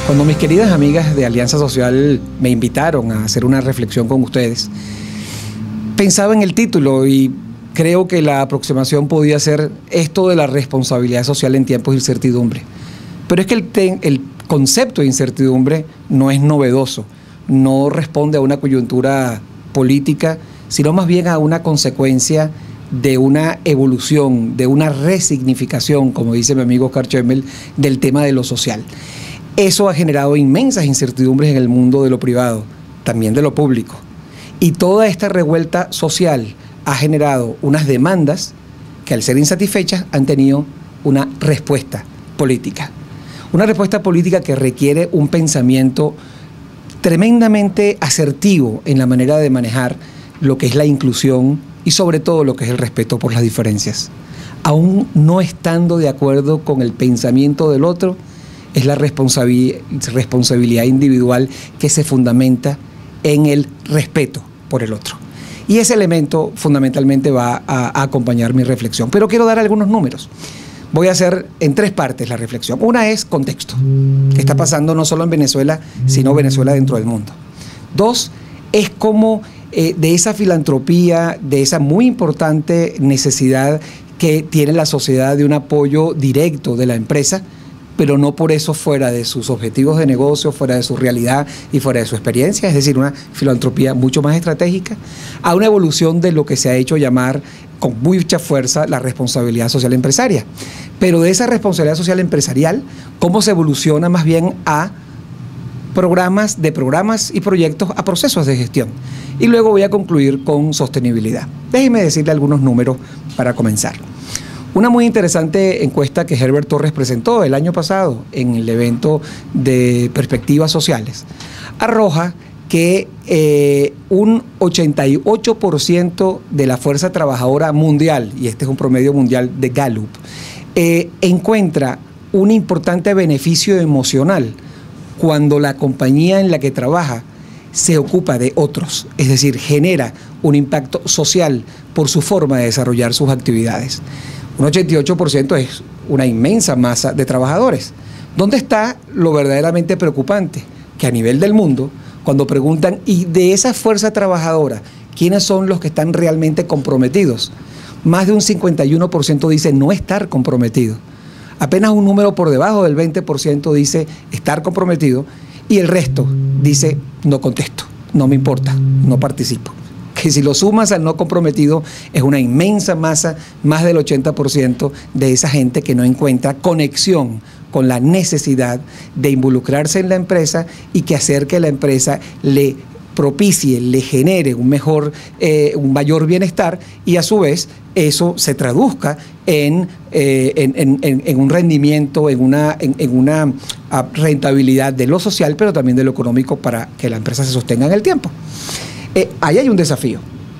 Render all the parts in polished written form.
Cuando mis queridas amigas de Alianza Social me invitaron a hacer una reflexión con ustedes, pensaba en el título y creo que la aproximación podía ser esto de la responsabilidad social en tiempos de incertidumbre. Pero es que el concepto de incertidumbre no es novedoso, no responde a una coyuntura política, sino más bien a una consecuencia de una evolución, de una resignificación, como dice mi amigo Oscar Chemmel, del tema de lo social. Eso ha generado inmensas incertidumbres en el mundo de lo privado, también de lo público. Y toda esta revuelta social ha generado unas demandas que, al ser insatisfechas, han tenido una respuesta política. Una respuesta política que requiere un pensamiento tremendamente asertivo en la manera de manejar lo que es la inclusión y sobre todo lo que es el respeto por las diferencias. Aún no estando de acuerdo con el pensamiento del otro, es la responsabilidad individual que se fundamenta en el respeto por el otro. Y ese elemento fundamentalmente va a acompañar mi reflexión. Pero quiero dar algunos números. Voy a hacer en tres partes la reflexión. Una es contexto, que está pasando no solo en Venezuela, sino Venezuela dentro del mundo. Dos, es cómo de esa filantropía, de esa muy importante necesidad que tiene la sociedad de un apoyo directo de la empresa, pero no por eso fuera de sus objetivos de negocio, fuera de su realidad y fuera de su experiencia, es decir, una filantropía mucho más estratégica, a una evolución de lo que se ha hecho llamar con mucha fuerza la responsabilidad social empresaria. Pero de esa responsabilidad social empresarial, ¿cómo se evoluciona más bien a programas y proyectos a procesos de gestión? Y luego voy a concluir con sostenibilidad. Déjenme decirle algunos números para comenzar. Una muy interesante encuesta que Herbert Torres presentó el año pasado en el evento de Perspectivas Sociales arroja que un 88% de la fuerza trabajadora mundial, y este es un promedio mundial de Gallup, encuentra un importante beneficio emocional cuando la compañía en la que trabaja se ocupa de otros, es decir, genera un impacto social por su forma de desarrollar sus actividades. Un 88% es una inmensa masa de trabajadores. ¿Dónde está lo verdaderamente preocupante? Que a nivel del mundo, cuando preguntan, ¿y de esa fuerza trabajadora, quiénes son los que están realmente comprometidos? Más de un 51% dice no estar comprometido. Apenas un número por debajo del 20% dice estar comprometido y el resto dice no contesto, no me importa, no participo. Que si lo sumas al no comprometido es una inmensa masa, más del 80% de esa gente que no encuentra conexión con la necesidad de involucrarse en la empresa y que hacer que la empresa le propicie, le genere un mayor bienestar y a su vez eso se traduzca en un rendimiento, en una rentabilidad de lo social, pero también de lo económico para que la empresa se sostenga en el tiempo. Ahí hay un desafío.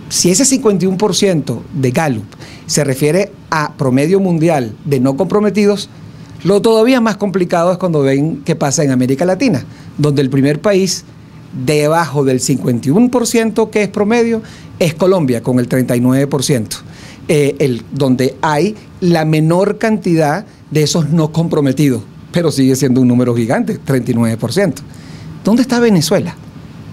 Si ese 51% de Gallup se refiere a promedio mundial de no comprometidos, lo todavía más complicado es cuando ven qué pasa en América Latina, donde el primer país debajo del 51% que es promedio es Colombia, con el 39%, donde hay la menor cantidad de esos no comprometidos, pero sigue siendo un número gigante, 39%. ¿Dónde está Venezuela?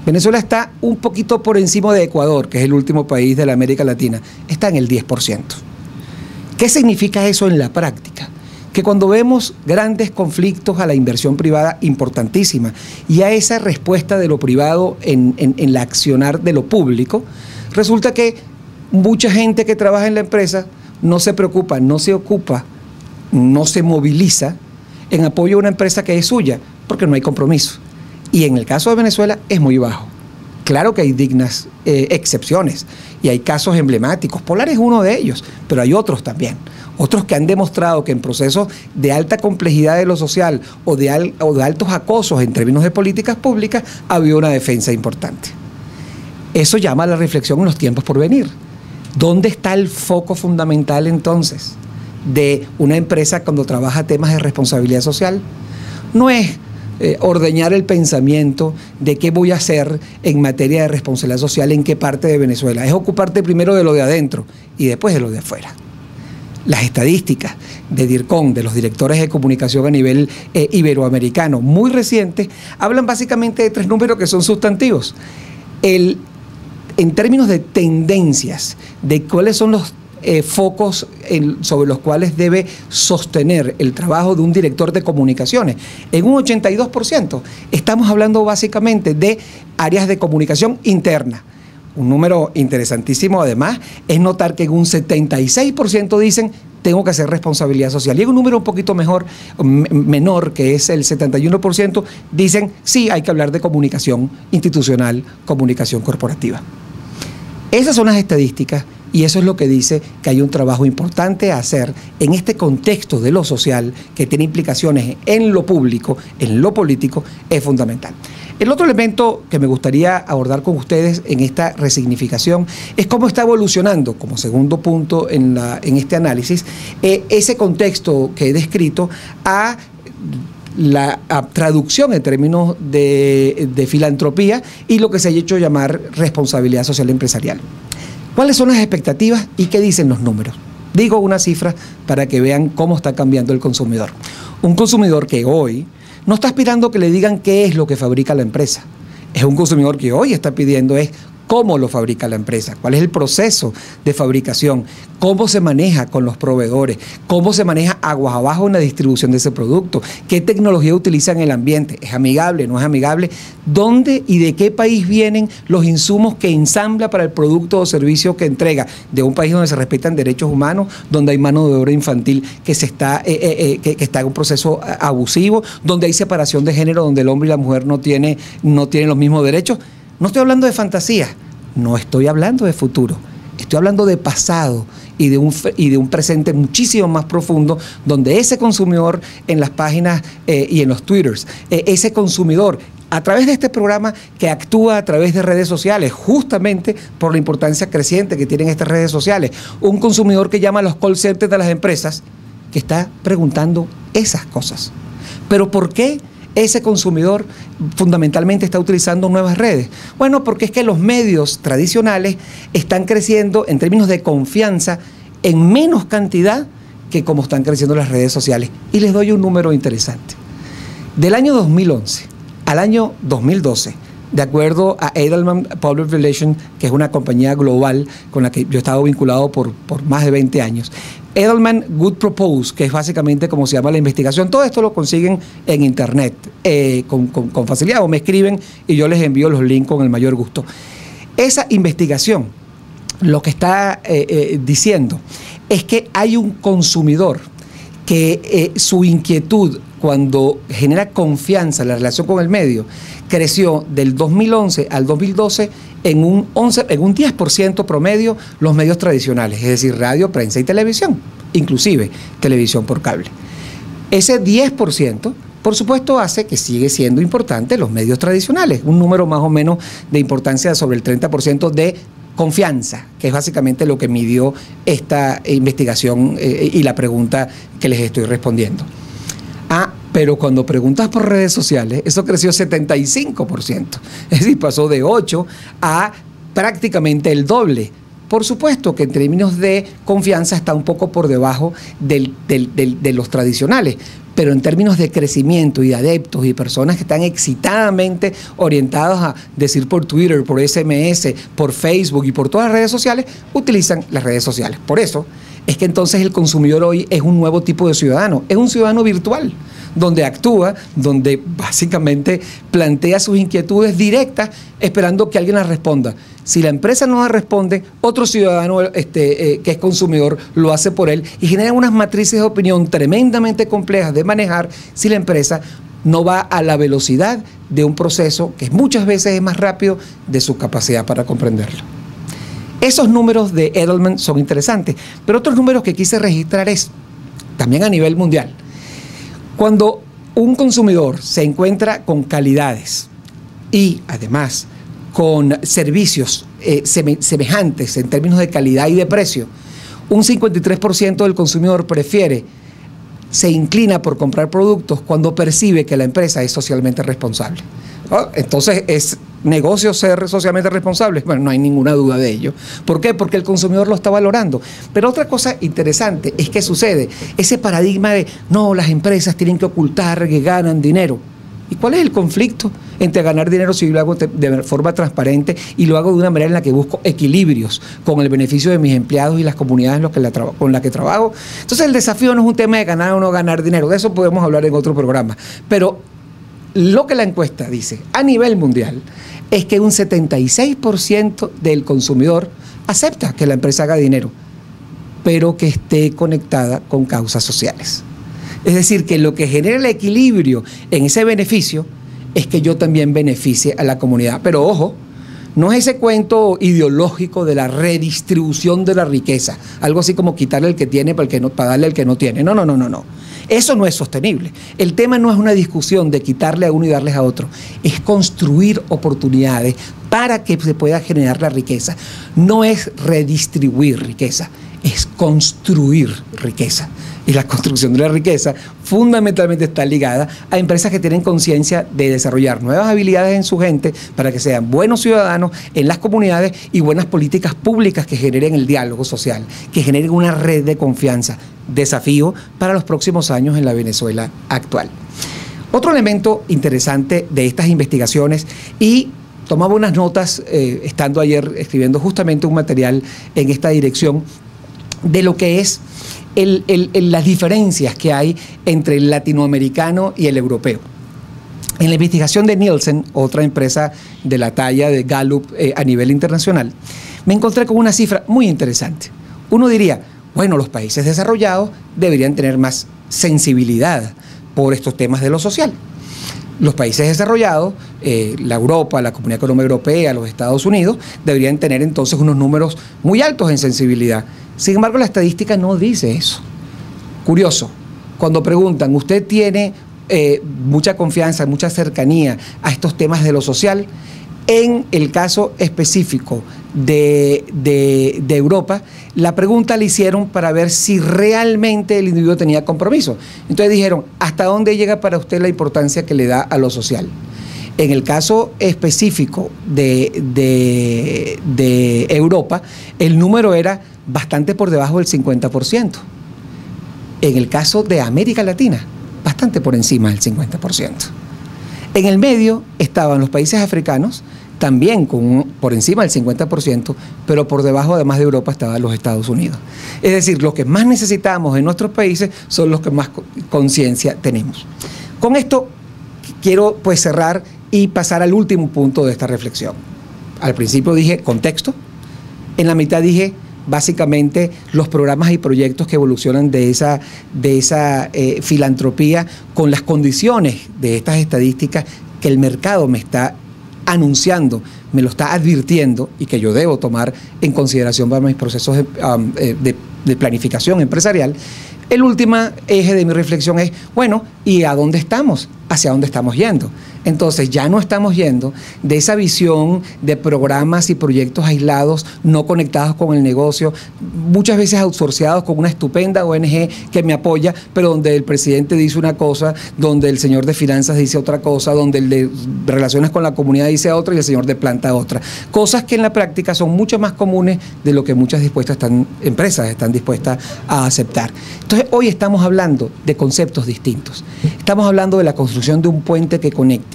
Venezuela está un poquito por encima de Ecuador, que es el último país de la América Latina, está en el 10%. ¿Qué significa eso en la práctica? Que cuando vemos grandes conflictos a la inversión privada importantísima y a esa respuesta de lo privado en la accionar de lo público, resulta que mucha gente que trabaja en la empresa no se preocupa, no se ocupa, no se moviliza en apoyo a una empresa que es suya, porque no hay compromiso. Y en el caso de Venezuela es muy bajo. Claro que hay dignas excepciones y hay casos emblemáticos. Polar es uno de ellos, pero hay otros también. Otros que han demostrado que en procesos de alta complejidad de lo social o de altos acosos en términos de políticas públicas ha habido una defensa importante. Eso llama a la reflexión en los tiempos por venir. ¿Dónde está el foco fundamental entonces de una empresa cuando trabaja temas de responsabilidad social? No es ordeñar el pensamiento de qué voy a hacer en materia de responsabilidad social en qué parte de Venezuela. Es ocuparte primero de lo de adentro y después de lo de afuera. Las estadísticas de DIRCOM, de los directores de comunicación a nivel iberoamericano, muy recientes, hablan básicamente de 3 números que son sustantivos. En términos de tendencias, de cuáles son los focos sobre los cuales debe sostener el trabajo de un director de comunicaciones. En un 82% estamos hablando básicamente de áreas de comunicación interna. Un número interesantísimo además es notar que en un 76% dicen tengo que hacer responsabilidad social. Y en un número un poquito menor, que es el 71%, dicen sí, hay que hablar de comunicación institucional, comunicación corporativa. Esas son las estadísticas y eso es lo que dice que hay un trabajo importante a hacer en este contexto de lo social que tiene implicaciones en lo público, en lo político, es fundamental. El otro elemento que me gustaría abordar con ustedes en esta resignificación es cómo está evolucionando, como segundo punto en este análisis, ese contexto que he descrito a la traducción en términos de filantropía y lo que se ha hecho llamar responsabilidad social empresarial. ¿Cuáles son las expectativas y qué dicen los números? Digo una cifra para que vean cómo está cambiando el consumidor. Un consumidor que hoy no está aspirando que le digan qué es lo que fabrica la empresa. Es un consumidor que hoy está pidiendo es cómo lo fabrica la empresa, cuál es el proceso de fabricación, cómo se maneja con los proveedores, cómo se maneja aguas abajo en la distribución de ese producto, qué tecnología utiliza en el ambiente, es amigable, no es amigable, dónde y de qué país vienen los insumos que ensambla para el producto o servicio que entrega, de un país donde se respetan derechos humanos, donde hay mano de obra infantil que está en un proceso abusivo, donde hay separación de género, donde el hombre y la mujer no tienen los mismos derechos. No estoy hablando de fantasía, no estoy hablando de futuro, estoy hablando de pasado y de un presente muchísimo más profundo, donde ese consumidor en las páginas y en los twitters, ese consumidor a través de este programa que actúa a través de redes sociales, justamente por la importancia creciente que tienen estas redes sociales, un consumidor que llama a los call centers de las empresas, que está preguntando esas cosas. ¿Pero por qué ese consumidor fundamentalmente está utilizando nuevas redes? Bueno, porque es que los medios tradicionales están creciendo en términos de confianza en menos cantidad que como están creciendo las redes sociales. Y les doy un número interesante. Del año 2011 al año 2012, de acuerdo a Edelman Public Relations, que es una compañía global con la que yo he estado vinculado por más de 20 años, Edelman Good Propose, que es básicamente como se llama la investigación, todo esto lo consiguen en internet con facilidad, o me escriben y yo les envío los links con el mayor gusto. Esa investigación lo que está diciendo es que hay un consumidor que su inquietud cuando genera confianza en la relación con el medio creció del 2011 al 2012 en un 10% promedio los medios tradicionales, es decir, radio, prensa y televisión, inclusive televisión por cable. Ese 10%, por supuesto, hace que sigue siendo importante los medios tradicionales, un número más o menos de importancia sobre el 30% de confianza, que es básicamente lo que midió esta investigación y la pregunta que les estoy respondiendo. Pero cuando preguntas por redes sociales, eso creció 75%. Es decir, pasó de 8 a prácticamente el doble. Por supuesto que en términos de confianza está un poco por debajo de los tradicionales, pero en términos de crecimiento y de adeptos y personas que están excitadamente orientados a decir por Twitter, por SMS, por Facebook y por todas las redes sociales, utilizan las redes sociales. Por eso es que entonces el consumidor hoy es un nuevo tipo de ciudadano, es un ciudadano virtual, donde actúa, donde básicamente plantea sus inquietudes directas esperando que alguien las responda. Si la empresa no las responde, otro ciudadano que es consumidor lo hace por él y genera unas matrices de opinión tremendamente complejas de manejar si la empresa no va a la velocidad de un proceso que muchas veces es más rápido de su capacidad para comprenderlo. Esos números de Edelman son interesantes, pero otros números que quise registrar es también a nivel mundial. Cuando un consumidor se encuentra con calidades y además con servicios semejantes en términos de calidad y de precio, un 53% del consumidor se inclina por comprar productos cuando percibe que la empresa es socialmente responsable. Entonces es negocio ser socialmente responsable? Bueno, no hay ninguna duda de ello. ¿Por qué? Porque el consumidor lo está valorando. Pero otra cosa interesante es que sucede ese paradigma de, no, las empresas tienen que ocultar que ganan dinero. ¿Y cuál es el conflicto entre ganar dinero si yo lo hago de forma transparente y lo hago de una manera en la que busco equilibrios con el beneficio de mis empleados y las comunidades con las que trabajo? Entonces el desafío no es un tema de ganar o no ganar dinero, de eso podemos hablar en otro programa. Pero lo que la encuesta dice a nivel mundial es que un 76% del consumidor acepta que la empresa haga dinero, pero que esté conectada con causas sociales. Es decir, que lo que genera el equilibrio en ese beneficio es que yo también beneficie a la comunidad. Pero ojo, no es ese cuento ideológico de la redistribución de la riqueza, algo así como quitarle el que tiene para darle al que no tiene. No, no, no, no, no. Eso no es sostenible. El tema no es una discusión de quitarle a uno y darles a otro, es construir oportunidades para que se pueda generar la riqueza. No es redistribuir riqueza, es construir riqueza. Y la construcción de la riqueza fundamentalmente está ligada a empresas que tienen conciencia de desarrollar nuevas habilidades en su gente para que sean buenos ciudadanos en las comunidades y buenas políticas públicas que generen el diálogo social, que generen una red de confianza. Desafío para los próximos años en la Venezuela actual. Otro elemento interesante de estas investigaciones, y tomaba unas notas estando ayer escribiendo justamente un material en esta dirección, de lo que es las diferencias que hay entre el latinoamericano y el europeo. En la investigación de Nielsen, otra empresa de la talla de Gallup a nivel internacional, me encontré con una cifra muy interesante. Uno diría, bueno, los países desarrollados deberían tener más sensibilidad por estos temas de lo social. Los países desarrollados, la Europa, la Comunidad Económica Europea, los Estados Unidos, deberían tener entonces unos números muy altos en sensibilidad. Sin embargo, la estadística no dice eso. Curioso, cuando preguntan, ¿usted tiene mucha confianza, mucha cercanía a estos temas de lo social? En el caso específico de Europa, la pregunta la hicieron para ver si realmente el individuo tenía compromiso. Entonces dijeron, ¿hasta dónde llega para usted la importancia que le da a lo social? En el caso específico de Europa, el número era bastante por debajo del 50%. En el caso de América Latina, bastante por encima del 50%. En el medio estaban los países africanos, también por encima del 50%, pero por debajo, además de Europa, estaban los Estados Unidos. Es decir, los que más necesitamos en nuestros países son los que más conciencia tenemos. Con esto quiero pues cerrar y pasar al último punto de esta reflexión. Al principio dije contexto, en la mitad dije básicamente los programas y proyectos que evolucionan de esa filantropía con las condiciones de estas estadísticas que el mercado me está anunciando, me lo está advirtiendo y que yo debo tomar en consideración para mis procesos de planificación empresarial. El último eje de mi reflexión es, bueno, ¿y a dónde estamos? ¿Hacia dónde estamos yendo? Entonces ya no estamos yendo de esa visión de programas y proyectos aislados, no conectados con el negocio, muchas veces outsourceados con una estupenda ONG que me apoya, pero donde el presidente dice una cosa, donde el señor de finanzas dice otra cosa, donde el de relaciones con la comunidad dice otra y el señor de planta otra. Cosas que en la práctica son mucho más comunes de lo que muchas empresas están dispuestas a aceptar. Entonces hoy estamos hablando de conceptos distintos. Estamos hablando de la construcción de un puente que conecte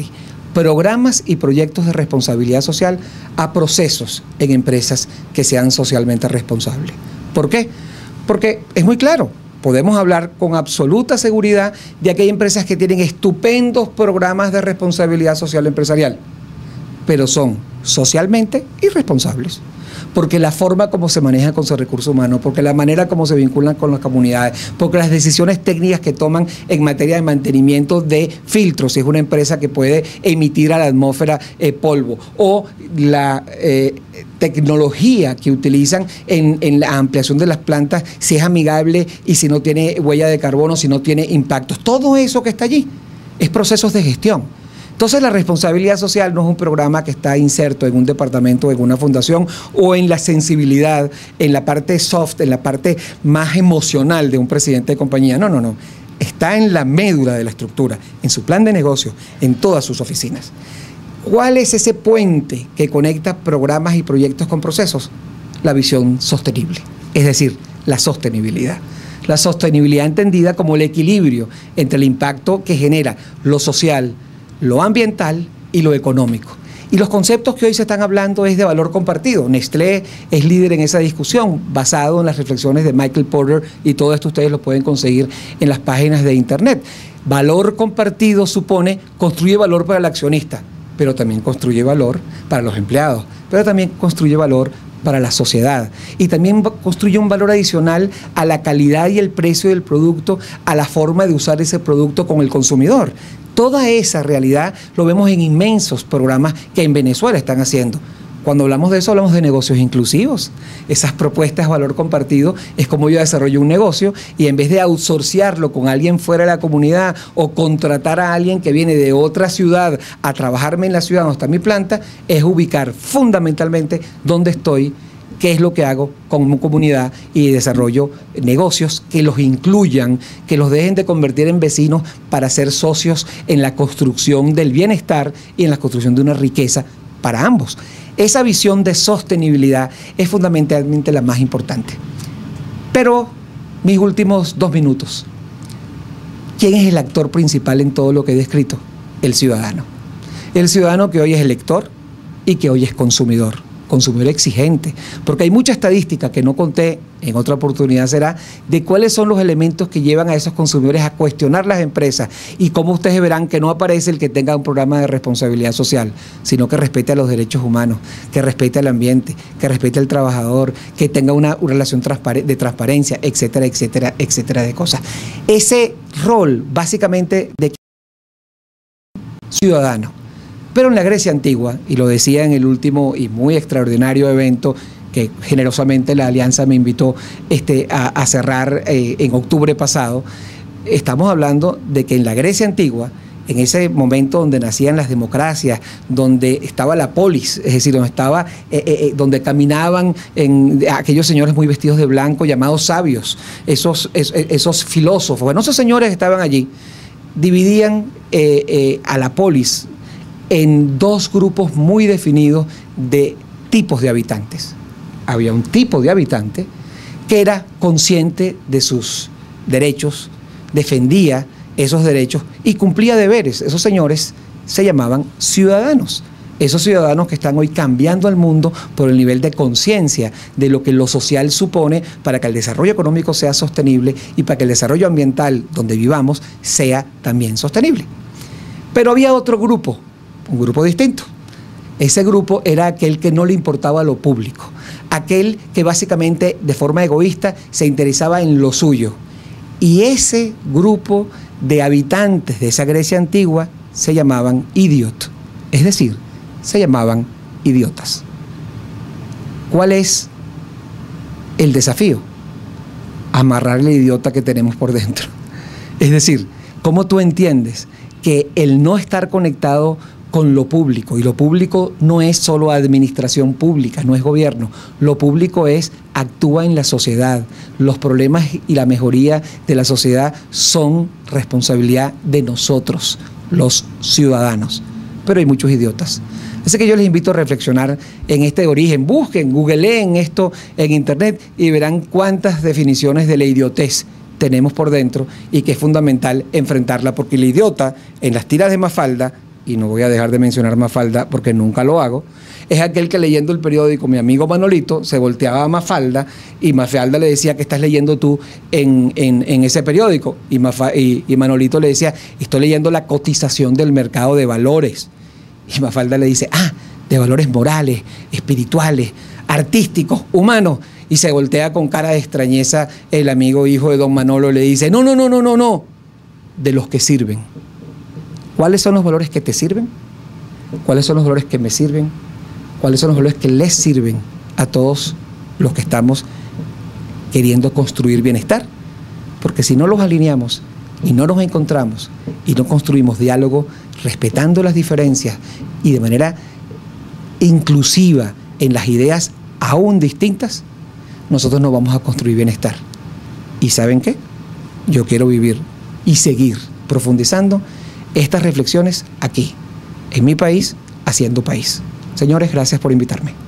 programas y proyectos de responsabilidad social a procesos en empresas que sean socialmente responsables. ¿Por qué? Porque es muy claro, podemos hablar con absoluta seguridad de que hay empresas que tienen estupendos programas de responsabilidad social empresarial, pero son socialmente irresponsables. Porque la forma como se maneja con su recurso humano, porque la manera como se vinculan con las comunidades, porque las decisiones técnicas que toman en materia de mantenimiento de filtros, si es una empresa que puede emitir a la atmósfera polvo, o la tecnología que utilizan en la ampliación de las plantas, si es amigable y si no tiene huella de carbono, si no tiene impactos. Todo eso que está allí es procesos de gestión. Entonces la responsabilidad social no es un programa que está inserto en un departamento, en una fundación o en la sensibilidad, en la parte soft, en la parte más emocional de un presidente de compañía. No, no, no. Está en la médula de la estructura, en su plan de negocio, en todas sus oficinas. ¿Cuál es ese puente que conecta programas y proyectos con procesos? La visión sostenible, es decir, la sostenibilidad. La sostenibilidad entendida como el equilibrio entre el impacto que genera lo social, lo ambiental y lo económico. Y los conceptos que hoy se están hablando es de valor compartido. Nestlé es líder en esa discusión, basado en las reflexiones de Michael Porter, y todo esto ustedes lo pueden conseguir en las páginas de internet. Valor compartido supone, construye valor para el accionista, pero también construye valor para los empleados, pero también construye valor para la sociedad, y también construye un valor adicional a la calidad y el precio del producto, a la forma de usar ese producto con el consumidor. Toda esa realidad lo vemos en inmensos programas que en Venezuela están haciendo. Cuando hablamos de eso, hablamos de negocios inclusivos. Esas propuestas de valor compartido es como yo desarrollo un negocio, y en vez de outsourciarlo con alguien fuera de la comunidad o contratar a alguien que viene de otra ciudad a trabajarme en la ciudad donde está mi planta, es ubicar fundamentalmente dónde estoy, qué es lo que hago con mi comunidad, y desarrollo negocios que los incluyan, que los dejen de convertir en vecinos para ser socios en la construcción del bienestar y en la construcción de una riqueza para ambos. Esa visión de sostenibilidad es fundamentalmente la más importante. Pero mis últimos 2 minutos. ¿Quién es el actor principal en todo lo que he descrito? El ciudadano. El ciudadano que hoy es elector y que hoy es consumidor exigente, porque hay mucha estadística que no conté, en otra oportunidad será, de cuáles son los elementos que llevan a esos consumidores a cuestionar las empresas, y cómo ustedes verán que no aparece el que tenga un programa de responsabilidad social, sino que respete a los derechos humanos, que respete al ambiente, que respete al trabajador, que tenga una relación de transparencia, etcétera, etcétera, etcétera de cosas. Ese rol básicamente de ciudadano. Pero en la Grecia antigua, y lo decía en el último y muy extraordinario evento que generosamente la Alianza me invitó a cerrar en octubre pasado, estamos hablando de que en la Grecia antigua, en ese momento donde nacían las democracias, donde estaba la polis, es decir, donde caminaban aquellos señores muy vestidos de blanco llamados sabios, esos filósofos, bueno, esos señores estaban allí, dividían a la polis en 2 grupos muy definidos de tipos de habitantes. Había un tipo de habitante que era consciente de sus derechos, defendía esos derechos y cumplía deberes. Esos señores se llamaban ciudadanos. Esos ciudadanos que están hoy cambiando el mundo por el nivel de conciencia de lo que lo social supone para que el desarrollo económico sea sostenible y para que el desarrollo ambiental donde vivamos sea también sostenible. Pero había otro grupo, un grupo distinto. Ese grupo era aquel que no le importaba lo público, aquel que básicamente de forma egoísta se interesaba en lo suyo. Y ese grupo de habitantes de esa Grecia antigua se llamaban idiot, es decir, se llamaban idiotas. ¿Cuál es el desafío? Amarrar el idiota que tenemos por dentro. Es decir, ¿cómo tú entiendes que el no estar conectado con lo público, y lo público no es solo administración pública, no es gobierno, lo público actúa en la sociedad, los problemas y la mejoría de la sociedad son responsabilidad de nosotros, los ciudadanos, pero hay muchos idiotas. Así que yo les invito a reflexionar en este origen, busquen, googleen esto en internet y verán cuántas definiciones de la idiotez tenemos por dentro, y que es fundamental enfrentarla, porque el idiota en las tiras de Mafalda, y no voy a dejar de mencionar Mafalda porque nunca lo hago, es aquel que leyendo el periódico, mi amigo Manolito, se volteaba a Mafalda y Mafalda le decía: ¿qué estás leyendo tú en ese periódico? Y Manolito le decía: estoy leyendo la cotización del mercado de valores. Y Mafalda le dice: de valores morales, espirituales, artísticos, humanos. Y se voltea con cara de extrañeza el amigo hijo de don Manolo, le dice: no, de los que sirven. ¿Cuáles son los valores que te sirven? ¿Cuáles son los valores que me sirven? ¿Cuáles son los valores que les sirven a todos los que estamos queriendo construir bienestar? Porque si no los alineamos y no nos encontramos y no construimos diálogo respetando las diferencias y de manera inclusiva en las ideas aún distintas, nosotros no vamos a construir bienestar. ¿Y saben qué? Yo quiero vivir y seguir profundizando estas reflexiones aquí, en mi país, haciendo país. Señores, gracias por invitarme.